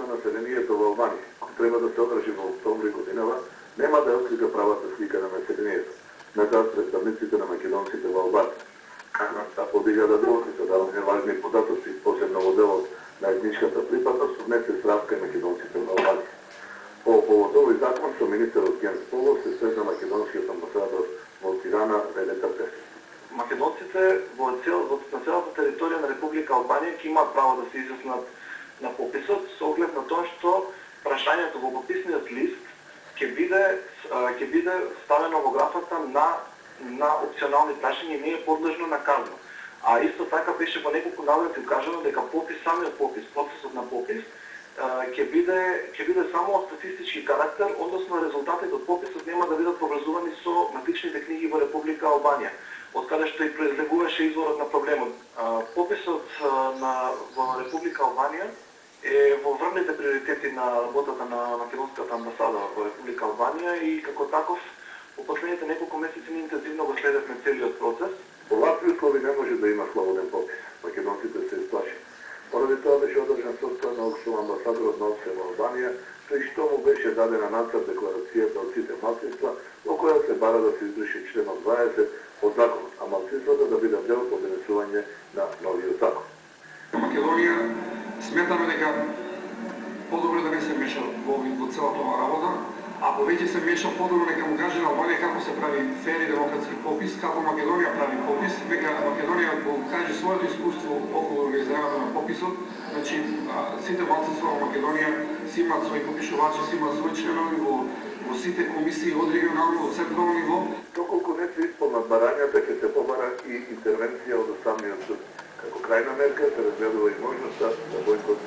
на населението во Албанија, кој треба да се одржи во октомври годинава, нема да отслика правата слика на населението, меѓутоа представниците на македонците во Албанија. Каната подига да доводи со давање важни податоци, посебно во делот на етничката припадност, внесе страв кај македонците во Албанија. По повод овој закон со министерот Генс Полов се сретна македонскиот амбасадор во Тирана Велета Песиć. Македонците на целата територија на Република Албанија ќе имаат право да се изјаснат на пописот со оглед на тоа што прашањето во пописниот лист ќе биде ставено во графата на опционални прашања и не е подлежно на казна. А исто така беше во неколку наврати укажано дека самиот попис, процесот на попис ќе биде само од статистички карактер, односно резултатите од пописот нема да бидат поврзувани со матичните книги во Република Албанија, од каде што и произлегуваше изворот на проблемот. Пописот во Република Албанија е во врвните приоритети на работата на македонската амбасада во Република Албанија и како таков во последните неколку месеци ние интензивно го следевме целиот процес. Во вакви услови не може да има слободен попис. Македонците се исплаши. Поради тоа беше одржан состанок со амбасадорот на ОССЕ во Албанија, при што му беше дадена нацрт декларацијата од сите малцинства, во која се бара да се избрише членот 20 од законот, а малцинствата да бидат дел по донесување на новиот закон. Македонија сметаме дека подобро да не се меша во целата ова работа, ако веќе се меша подобро нека му каже на Албанија како се прави фер и демократски попис, како Македонија прави попис, нека Македонија го каже своето искуство околу организирањето на пописот. Значи сите малцинства во Македонија си имаат своји попишувачи, си имаат своји членови во сите комисии од регионално до централно ниво. Доколку не се исполнат барањата, ќе се побара и интервенција од Уставниот суд. Како крајна мерка се разгледува и можноста за бојкот